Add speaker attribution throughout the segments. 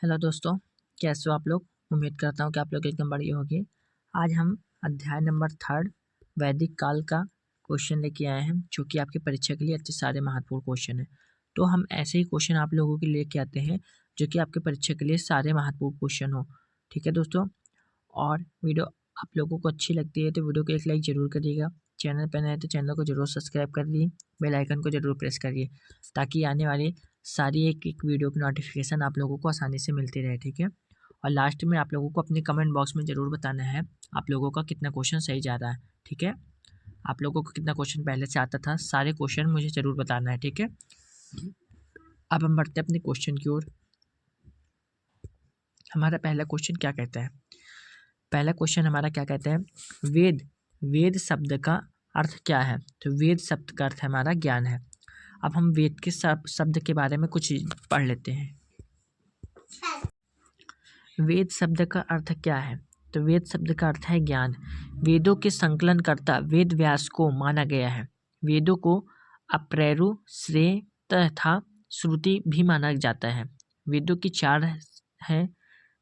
Speaker 1: Hello दोस्तों, कैसे हो आप लोग। उम्मीद करता हूँ कि आप लोग एकदम बढ़िया होंगे। आज हम अध्याय नंबर 3 वैदिक काल का क्वेश्चन लेके आए हैं, जो कि आपकी परीक्षा के लिए अच्छे सारे महत्वपूर्ण क्वेश्चन है। तो हम ऐसे ही क्वेश्चन आप लोगों के लेके आते हैं जो कि आपके परीक्षा के लिए सारे महत्वपूर्ण क्वेश्चन हो। ठीक है दोस्तों, और वीडियो आप लोगों को अच्छी लगती है तो वीडियो को एक लाइक ज़रूर करिएगा। चैनल पर नए तो चैनल को जरूर सब्सक्राइब कर लीजिए, बेल आइकन को जरूर प्रेस करिए, ताकि आने वाली सारी एक एक वीडियो की नोटिफिकेशन आप लोगों को आसानी से मिलती रहे। ठीक है, और लास्ट में आप लोगों को अपने कमेंट बॉक्स में ज़रूर बताना है आप लोगों का कितना क्वेश्चन सही जा रहा है। ठीक है, आप लोगों को कितना क्वेश्चन पहले से आता था, सारे क्वेश्चन मुझे ज़रूर बताना है। ठीक है, अब हम बढ़ते हैं अपने क्वेश्चन की ओर। हमारा पहला क्वेश्चन क्या कहता है, पहला क्वेश्चन हमारा क्या कहता है, वेद वेद शब्द का अर्थ क्या है। तो वेद शब्द का अर्थ हमारा ज्ञान है। अब हम वेद के शब्द के बारे में कुछ पढ़ लेते हैं। वेद शब्द का अर्थ क्या है। तो वेद शब्द का अर्थ है ज्ञान। वेदों के संकलन करता वेद व्यास को माना गया है। वेदों को अप्रैरु, श्रेय तथा श्रुति भी माना जाता है। वेदों की 4 हैं,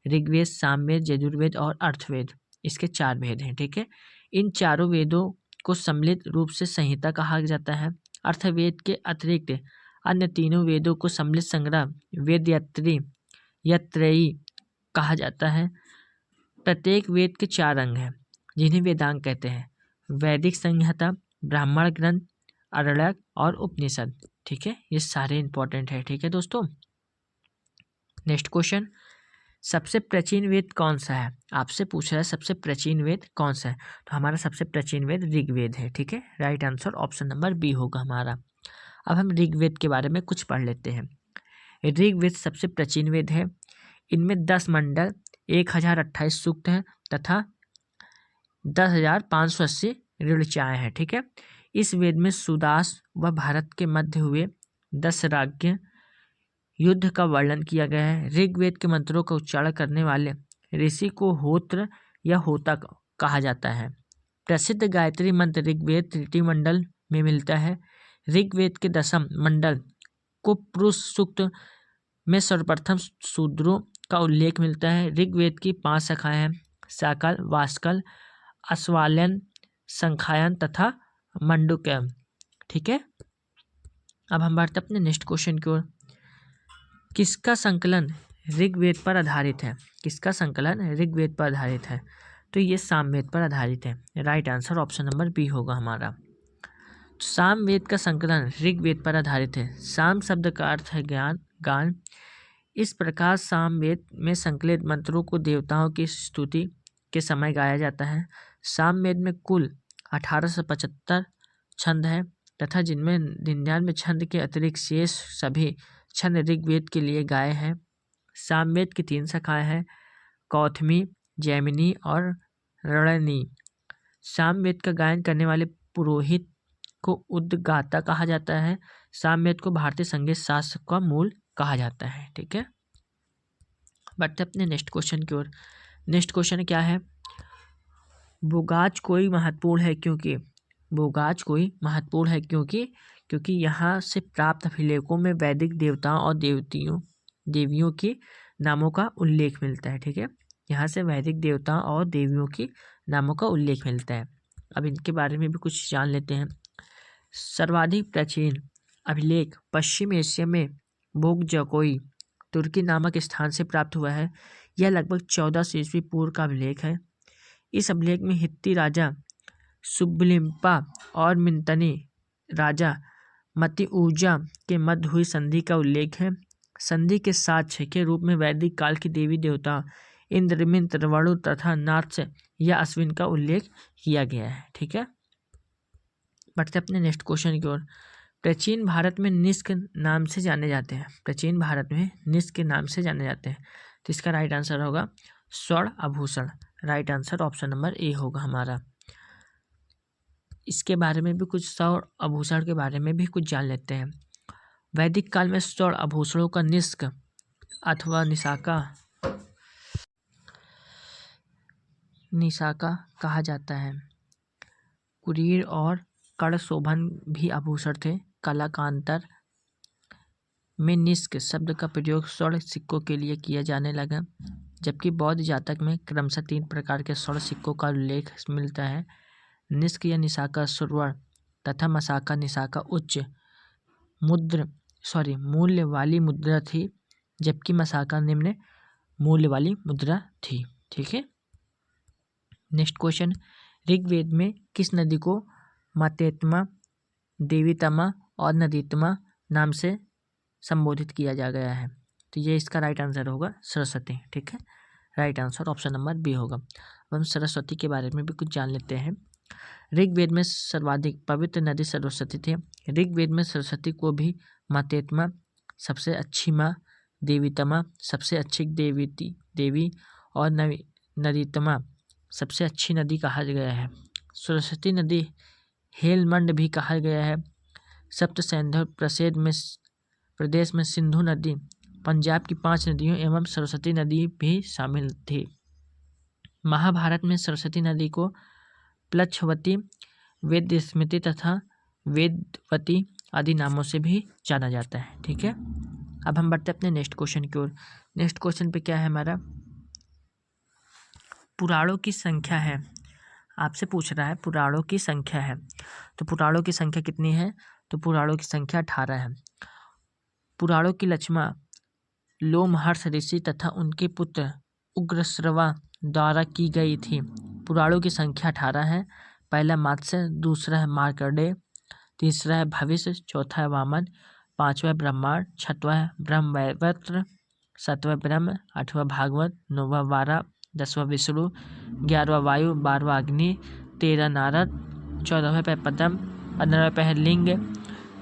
Speaker 1: ऋग्वेद, सामवेद, यजुर्वेद और अर्थवेद। इसके 4 वेद हैं। ठीक है, इन चारों वेदों को सम्मिलित रूप से संहिता कहा जाता है। अर्थवेद के अतिरिक्त अन्य तीनों वेदों को सम्मिलित संग्रह वेदयात्री या त्रयी कहा जाता है। प्रत्येक वेद के 4 अंग हैं, जिन्हें वेदांग कहते हैं। वैदिक संहिता, ब्राह्मण ग्रंथ, आरण्यक और उपनिषद। ठीक है, ये सारे इंपॉर्टेंट है। ठीक है दोस्तों, नेक्स्ट क्वेश्चन, सबसे प्राचीन वेद कौन सा है। आपसे पूछ रहा है सबसे प्राचीन वेद कौन सा है। तो हमारा सबसे प्राचीन वेद ऋग्वेद है। ठीक है, right answer option number B होगा हमारा। अब हम ऋग्वेद के बारे में कुछ पढ़ लेते हैं। ऋग्वेद सबसे प्राचीन वेद है। इनमें 10 मंडल, 1028 सूक्त हैं तथा 10,580 ऋचाएँ हैं। ठीक है, इस वेद में सुदास व भारत के मध्य हुए 10 राज्य युद्ध का वर्णन किया गया है। ऋग्वेद के मंत्रों का उच्चारण करने वाले ऋषि को होत्र या होता कहा जाता है। प्रसिद्ध गायत्री मंत्र ऋग्वेद तृतीय मंडल में मिलता है। ऋग्वेद के 10म मंडल को पुरुष सूक्त में सर्वप्रथम शूद्रों का उल्लेख मिलता है। ऋग्वेद की 5 शाखाएं हैं, शाकल, वास्कल, अस्वाल्यन, संखायन तथा मंडुक्यम। ठीक है, अब हम बढ़ते अपने नेक्स्ट क्वेश्चन की ओर। किसका संकलन ऋग्वेद पर आधारित है। किसका संकलन ऋग्वेद पर आधारित है। तो ये सामवेद पर आधारित है। Right answer option number B होगा हमारा। सामवेद का संकलन ऋग्वेद पर आधारित है। साम शब्द का अर्थ है ज्ञान, गान। इस प्रकार सामवेद में संकलित मंत्रों को देवताओं की स्तुति के समय गाया जाता है। सामवेद में कुल 1875 छंद है तथा जिनमें 99 छंद के अतिरिक्त शेष सभी छंद ऋग्वेद के लिए गाए हैं। सामवेद की 3 शाखाएं हैं, कौथमी, जैमिनी और रणनी। सामवेद का गायन करने वाले पुरोहित को उद्गाता कहा जाता है। सामवेद को भारतीय संगीत शास्त्र का मूल कहा जाता है। ठीक है, बढ़ते अपने नेक्स्ट क्वेश्चन की ओर। नेक्स्ट क्वेश्चन क्या है, बोगाज कोई महत्वपूर्ण है क्योंकि। बोगाज कोई महत्वपूर्ण है क्योंकि यहाँ से प्राप्त अभिलेखों में वैदिक देवताओं और देवियों के नामों का उल्लेख मिलता है। ठीक है, यहाँ से वैदिक देवताओं और देवियों के नामों का उल्लेख मिलता है। अब इनके बारे में भी कुछ जान लेते हैं। सर्वाधिक प्राचीन अभिलेख पश्चिम एशिया में बोगजकोई तुर्की नामक स्थान से प्राप्त हुआ है। यह लगभग 1400 ईस्वी पूर्व का अभिलेख है। इस अभिलेख में हित्ती राजा सुब्लिम्पा और मिंतनी राजा मतिऊजा के मध्य हुई संधि का उल्लेख है। संधि के साक्ष्य के रूप में वैदिक काल की देवी देवता इंद्र, मित्र, वरुण तथा नात्स या अश्विन का उल्लेख किया गया है। ठीक है, बढ़ते अपने नेक्स्ट क्वेश्चन की ओर। प्राचीन भारत में निष्क नाम से जाने जाते हैं। प्राचीन भारत में निष्क के नाम से जाने जाते हैं। तो इसका राइट आंसर होगा स्वर्ण आभूषण। Right answer option number A होगा हमारा। इसके बारे में भी कुछ स्वर्ण आभूषण के बारे में भी कुछ जान लेते हैं। वैदिक काल में स्वर्ण आभूषणों का निष्क अथवा निशाका कहा जाता है। कुरीर और कड़ शोभन भी आभूषण थे। कला का अंतर में निष्क शब्द का प्रयोग स्वर्ण सिक्कों के लिए किया जाने लगा, जबकि बौद्ध जातक में क्रमशः 3 प्रकार के स्वर्ण सिक्कों का उल्लेख मिलता है। निष्क या निशाका स्वर्ण तथा मसाका निशाका उच्च मूल्य वाली मुद्रा थी, जबकि मसाका निम्न मूल्य वाली मुद्रा थी। ठीक है। नेक्स्ट क्वेश्चन, ऋग्वेद में किस नदी को मातेत्मा, देवीतमा और नदीतमा नाम से संबोधित किया जा गया है? तो ये इसका राइट आंसर होगा सरस्वती। ठीक है, right answer option number B होगा। अब हम सरस्वती के बारे में भी कुछ जान लेते हैं। ऋग्वेद में सर्वाधिक पवित्र नदी सरस्वती थी। ऋग्वेद में सरस्वती को भी मातेत्मा सबसे अच्छी माँ, देवीतमा सबसे अच्छी देवी और नदीतमा सबसे अच्छी नदी कहा गया है। सरस्वती नदी हेलमंड भी कहा गया है। सप्त सैंधव प्रदेश में सिंधु नदी, पंजाब की 5 नदियों एवं सरस्वती नदी भी शामिल थी। महाभारत में सरस्वती नदी को प्लक्षवती, वेदस्मिति तथा वेदवती आदि नामों से भी जाना जाता है। ठीक है। अब हम बढ़ते अपने नेक्स्ट क्वेश्चन की ओर। नेक्स्ट क्वेश्चन पे क्या है हमारा, पुराणों की संख्या है। आपसे पूछ रहा है पुराणों की संख्या है, तो पुराणों की संख्या कितनी है? तो पुराणों की संख्या 18 है। पुराणों की रचना लोमहर्ष ऋषि तथा उनके पुत्र उग्रश्रवा द्वारा की गई थी। पुराणों की संख्या 18 है। पहला मत्स्य, दूसरा है मार्कंडेय, तीसरा है भविष्य, चौथा है वामन, पांचवा है ब्रह्मांड, छठवां है ब्रह्मवैवर्त, सातवां ब्रह्म, आठवां भागवत, नौवां वारा, 10वां विष्णु, 11वां वायु, 12वां अग्नि, 13 नारद, 14वें पे पद्म, 15वें पे है लिंग,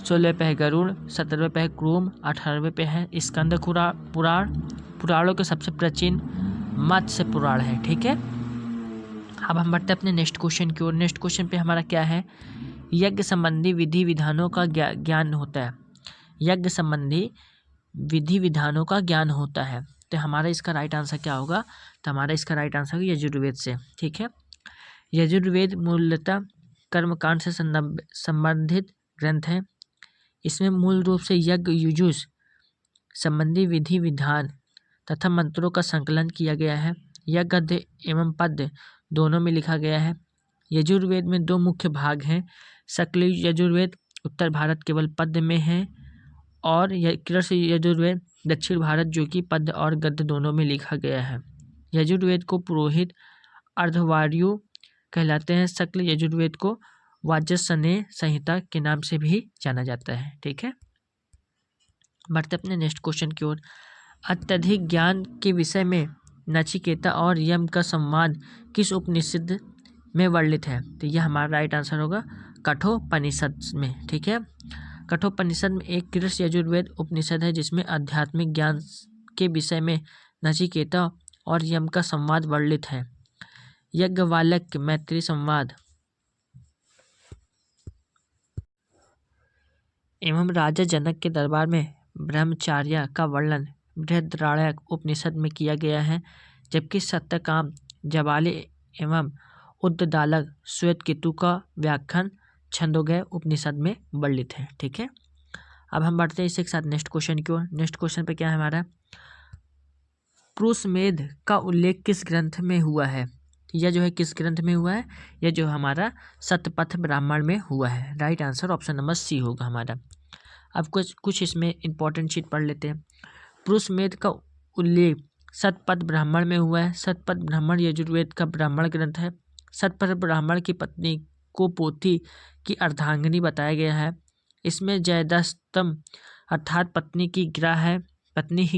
Speaker 1: 16वें पे है गरुड़, 17वें पे है क्रूम, 18वें पे है स्कंद पुराण। पुराणों के सबसे प्राचीन मत्स्य पुराण है। ठीक है। अब हम बढ़ते अपने नेक्स्ट क्वेश्चन की ओर। नेक्स्ट क्वेश्चन पे हमारा क्या है, यज्ञ संबंधी विधि विधानों का ज्ञान होता है। यज्ञ संबंधी विधि विधानों का ज्ञान होता है, तो हमारा इसका राइट आंसर क्या होगा? तो हमारा इसका राइट आंसर होगा यजुर्वेद से। ठीक है। यजुर्वेद मूलतः कर्मकांड से संबंधित ग्रंथ है। इसमें मूल रूप से यज्ञ युजुष संबंधी विधि विधान तथा मंत्रों का संकलन किया गया है। यह गद्य एवं पद्य दोनों में लिखा गया है। यजुर्वेद में 2 मुख्य भाग हैं। शुक्ल यजुर्वेद उत्तर भारत केवल पद्य में है, और कृष्ण यजुर्वेद दक्षिण भारत जो कि पद्य और गद्य दोनों में लिखा गया है। यजुर्वेद को पुरोहित अर्धवार्यु कहलाते हैं। शुक्ल यजुर्वेद को वाजसनेय संहिता के नाम से भी जाना जाता है। ठीक है। बढ़ते अपने नेक्स्ट क्वेश्चन की ओर। अत्यधिक ज्ञान के विषय में नचिकेता और यम का संवाद किस उपनिषद में वर्णित है? तो यह हमारा राइट आंसर होगा कठोपनिषद में। ठीक है। कठोपनिषद में एक कृष्ण यजुर्वेद उपनिषद है जिसमें आध्यात्मिक ज्ञान के विषय में नचिकेता और यम का संवाद वर्णित है। यज्ञवाल्क्य मैत्री संवाद एवं राजा जनक के दरबार में ब्रह्मचार्य का वर्णन बृहदारण्यक उपनिषद में किया गया है, जबकि सत्यकाम, जबाली एवं उद्दालक श्वेतकेतु का व्याख्यान छंदोग्य उपनिषद में वर्णित है। ठीक है। अब हम बढ़ते हैं इसी के साथ नेक्स्ट क्वेश्चन की ओर। नेक्स्ट क्वेश्चन पे क्या है हमारा, पुरुषमेध का उल्लेख किस ग्रंथ में हुआ है? यह जो है किस ग्रंथ में हुआ है? यह जो हमारा सतपथ ब्राह्मण में हुआ है। Right answer option number C होगा हमारा। अब कुछ इसमें इंपॉर्टेंट चीज पढ़ लेते हैं। पुरुषमेध का उल्लेख सतपथ ब्राह्मण में हुआ है। सतपथ ब्राह्मण यजुर्वेद का ब्राह्मण ग्रंथ है। सतपथ ब्राह्मण की पत्नी को पोथी की अर्धांगिनी बताया गया है। इसमें जयदस्तम अर्थात पत्नी ही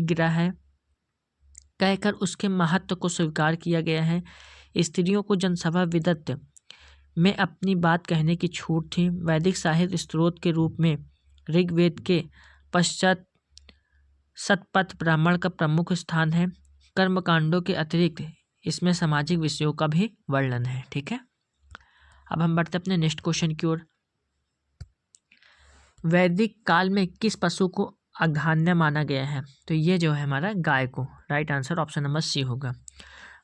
Speaker 1: गिरा है कहकर उसके महत्व को स्वीकार किया गया है। स्त्रियों को जनसभा विदत में अपनी बात कहने की छूट थी। वैदिक साहित्य स्रोत के रूप में ऋग्वेद के पश्चात सतपथ ब्राह्मण का प्रमुख स्थान है। कर्मकांडों के अतिरिक्त इसमें सामाजिक विषयों का भी वर्णन है। ठीक है। अब हम बढ़ते अपने नेक्स्ट क्वेश्चन की ओर। वैदिक काल में किस पशु को अग्राह्य माना गया है? तो ये जो है हमारा गाय को। Right answer option number C होगा।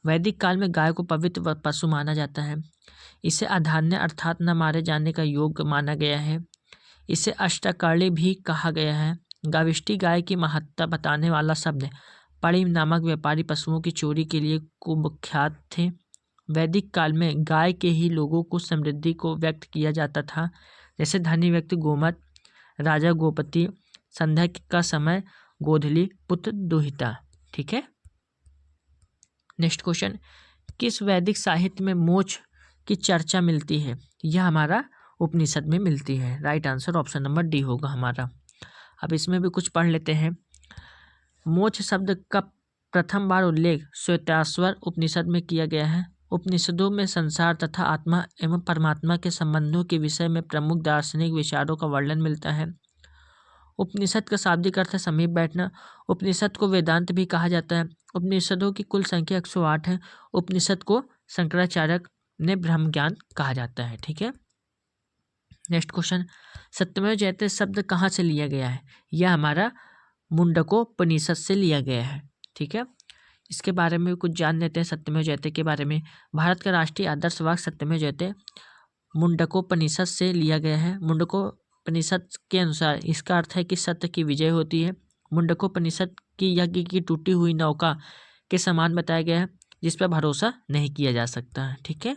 Speaker 1: वैदिक काल में गाय को पवित्र पशु माना जाता है। इसे अधान्य अर्थात न मारे जाने का योग्य माना गया है। इसे अष्टकर्णी भी कहा गया है। गाविष्ठी गाय की महत्ता बताने वाला शब्द पड़ी नामक व्यापारी पशुओं की चोरी के लिए कुख्यात थे। वैदिक काल में गाय के ही लोगों को समृद्धि को व्यक्त किया जाता था, जैसे धनी व्यक्ति गोमत, राजा गोपति, संध्या का समय गोधली, पुत्र दुहिता। ठीक है। नेक्स्ट क्वेश्चन, किस वैदिक साहित्य में मोक्ष की चर्चा मिलती है? यह हमारा उपनिषद में मिलती है। Right answer option number D होगा हमारा। अब इसमें भी कुछ पढ़ लेते हैं। मोक्ष शब्द का प्रथम बार उल्लेख श्वेताश्वर उपनिषद में किया गया है। उपनिषदों में संसार तथा आत्मा एवं परमात्मा के संबंधों के विषय में प्रमुख दार्शनिक विचारों का वर्णन मिलता है। उपनिषद का शाब्दिक अर्थ है समीप बैठना। उपनिषद को वेदांत भी कहा जाता है। उपनिषदों की कुल संख्या 108 है। उपनिषद को शंकराचार्य ने ब्रह्म ज्ञान कहा जाता है। ठीक है। नेक्स्ट क्वेश्चन, सत्यमेव जयते शब्द कहाँ से लिया गया है? यह हमारा मुंडकोपनिषद से लिया गया है। ठीक है। इसके बारे में कुछ जान लेते हैं सत्यमेव जयते के बारे में। भारत का राष्ट्रीय आदर्श वाक्य सत्यमेव जयते मुंडकोपनिषद से लिया गया है। मुंडकोपनिषद के अनुसार इसका अर्थ है कि सत्य की विजय होती है। मुंडकोपनिषद की यज्ञ की टूटी हुई नौका के समान बताया गया है, जिस पर भरोसा नहीं किया जा सकता है। ठीक है।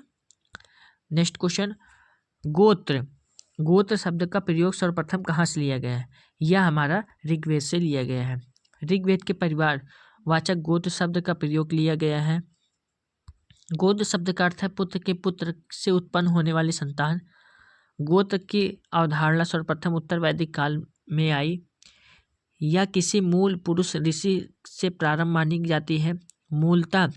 Speaker 1: नेक्स्ट क्वेश्चन, गोत्र। गोत्र शब्द का प्रयोग सर्वप्रथम कहाँ से लिया गया है? यह हमारा ऋग्वेद से लिया गया है। ऋग्वेद के परिवार वाचक गोत्र शब्द का प्रयोग लिया गया है। गोत्र शब्द का अर्थ है पुत्र के पुत्र से उत्पन्न होने वाली संतान। गोत्र की अवधारणा सर्वप्रथम उत्तर वैदिक काल में आई। यह किसी मूल पुरुष ऋषि से प्रारंभ मानी जाती है। मूलतः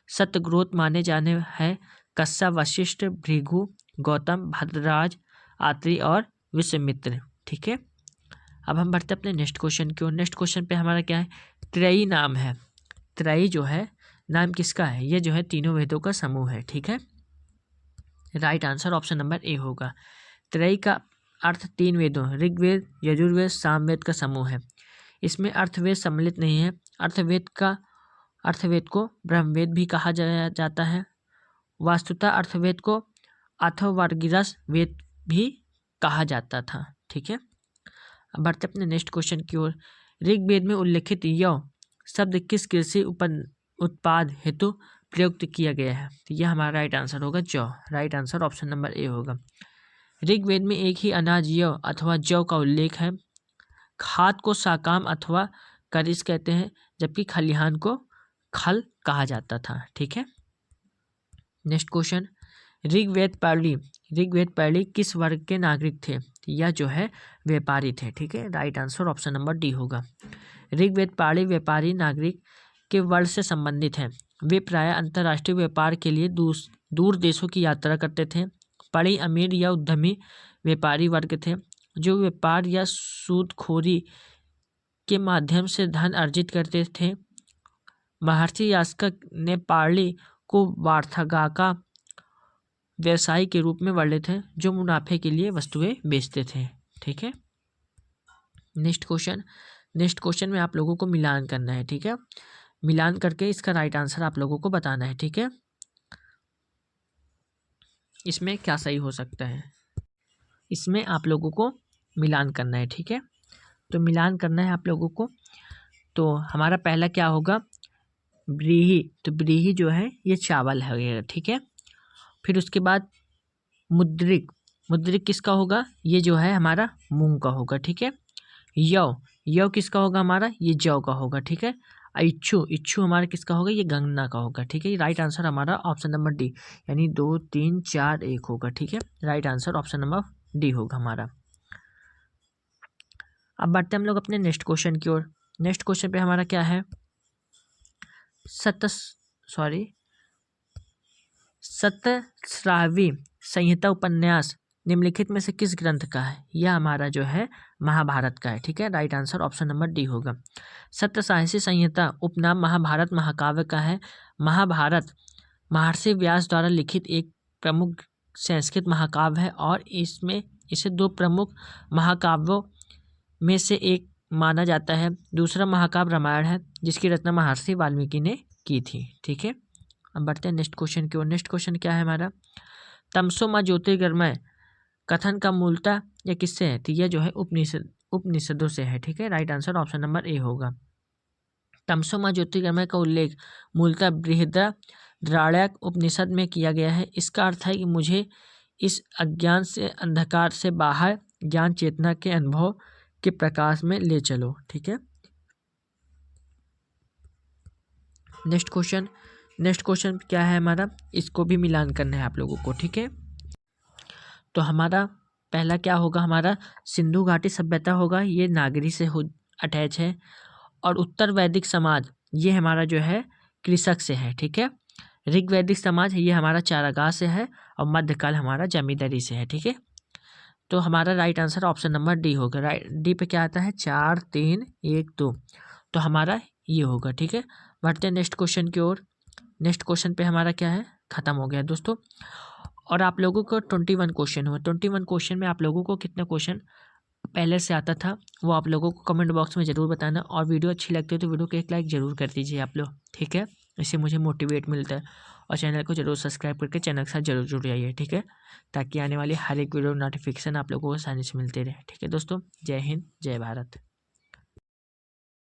Speaker 1: सतग्रोत माने जाने हैं कश्यप, वशिष्ठ, भृगु, गौतम, भद्रराज, आत्रि और विश्वामित्र। ठीक है। अब हम बढ़ते अपने नेक्स्ट क्वेश्चन की ओर। नेक्स्ट क्वेश्चन पे हमारा क्या है? त्रयी नाम है। त्रयी जो है नाम किसका है? ये जो है तीनों वेदों का समूह है। ठीक है। Right answer option number A होगा। त्रयी का अर्थ तीन वेदों ऋग्वेद, यजुर्वेद, सामवेद का समूह है। इसमें अर्थवेद सम्मिलित नहीं है। अर्थवेद को ब्रह्मवेद भी कहा जाता है। वास्तुतः अर्थवेद को अथर्वणगिरस वेद भी कहा जाता था। ठीक है। अब बढ़ते अपने नेक्स्ट क्वेश्चन की ओर। ऋग्वेद में उल्लेखित यौ शब्द किस कृषि उत्पाद हेतु प्रयुक्त किया गया है? तो यह हमारा राइट आंसर होगा जौ। Right answer option number A होगा। ऋग्वेद में एक ही अनाज यौ अथवा जौ का उल्लेख है। खाद को साकाम अथवा करिस कहते हैं, जबकि खलिहान को खल कहा जाता था। ठीक है। नेक्स्ट क्वेश्चन, ऋग्वेद पाली किस वर्ग के नागरिक थे? यह जो है व्यापारी थे। ठीक है। Right answer option number D होगा। ऋग्वेद पाली व्यापारी नागरिक के वर्ग से संबंधित हैं। वे प्रायः अंतर्राष्ट्रीय व्यापार के लिए दूर देशों की यात्रा करते थे। पाली अमीर या उद्यमी व्यापारी वर्ग थे, जो व्यापार या सूदखोरी के माध्यम से धन अर्जित करते थे। महर्षि यास्क ने पाली को वार्थगाका व्यवसायी के रूप में वर्णित है, जो मुनाफे के लिए वस्तुएं बेचते थे। ठीक है। नेक्स्ट क्वेश्चन में आप लोगों को मिलान करना है। ठीक है। मिलान करके इसका राइट आंसर आप लोगों को बताना है। ठीक है। इसमें क्या सही हो सकता है, इसमें आप लोगों को मिलान करना है। ठीक है। तो मिलान करना है आप लोगों को। तो हमारा पहला क्या होगा? ब्रीही। तो ब्रीही जो है ये चावल है। ठीक है। फिर उसके बाद मुद्रिक किसका होगा? ये जो है हमारा मूंग का होगा। ठीक है। यव किसका होगा? हमारा ये जौ का होगा। ठीक है। इच्छू हमारा किसका होगा? ये गन्ना का होगा। ठीक है। राइट आंसर हमारा ऑप्शन नंबर डी, यानी 2 3 4 1 होगा। ठीक है। Right answer option number D होगा हमारा। अब बढ़ते हम लोग अपने नेक्स्ट क्वेश्चन की ओर। नेक्स्ट क्वेश्चन पे हमारा क्या है? सतश्रावी संहिता उपन्यास निम्नलिखित में से किस ग्रंथ का है? यह हमारा जो है महाभारत का है। ठीक है। Right answer option number D होगा। सप्तसाहसी संहिता उपनाम महाभारत महाकाव्य का है। महाभारत महर्षि व्यास द्वारा लिखित एक प्रमुख संस्कृत महाकाव्य है और इसे 2 प्रमुख महाकाव्यों में से एक माना जाता है। दूसरा महाकाव्य रामायण है, जिसकी रचना महर्षि वाल्मीकि ने की थी। ठीक है। अब बढ़ते हैं नेक्स्ट क्वेश्चन की ओर। नेक्स्ट क्वेश्चन क्या है हमारा? तमसो मां ज्योतिर्गमय कथन का मूलतः यह किससे है? तो यह जो है उपनिषद उपनिषदों से है। ठीक है, right answer option number A होगा। तमसोमा ज्योतिर्गमय का उल्लेख मूलतः बृहदारण्यक उपनिषद में किया गया है। इसका अर्थ है कि मुझे इस अज्ञान से, अंधकार से बाहर ज्ञान चेतना के अनुभव के प्रकाश में ले चलो। ठीक है, नेक्स्ट क्वेश्चन क्या है हमारा, इसको भी मिलान करना है आप लोगों को। ठीक है, तो हमारा पहला क्या होगा, हमारा सिंधु घाटी सभ्यता होगा, ये नागरी से अटैच है। और उत्तर वैदिक समाज ये हमारा जो है कृषक से है। ठीक है, ऋग्वैदिक समाज ये हमारा चारागाह से है, और मध्यकाल हमारा जमींदारी से है। ठीक है, तो हमारा right answer option number D होगा। राइट, डी पे क्या आता है, 4 3 1 2, तो हमारा ये होगा। ठीक है, बढ़ते हैं नेक्स्ट क्वेश्चन की ओर। नेक्स्ट क्वेश्चन पे हमारा क्या है, खत्म हो गया दोस्तों। और आप लोगों को 21 क्वेश्चन हुआ। 21 क्वेश्चन में आप लोगों को कितने क्वेश्चन पहले से आता था वो आप लोगों को कमेंट बॉक्स में ज़रूर बताना। और वीडियो अच्छी लगती है तो वीडियो को एक लाइक ज़रूर कर दीजिए आप लोग। ठीक है, इससे मुझे मोटिवेट मिलता है। और चैनल को जरूर सब्सक्राइब करके चैनल के साथ जरूर जुड़ जाइए। ठीक है, ताकि आने वाली हर एक वीडियो नोटिफिकेशन आप लोगों को आसानी से मिलते रहे। ठीक है दोस्तों, जय हिंद, जय भारत।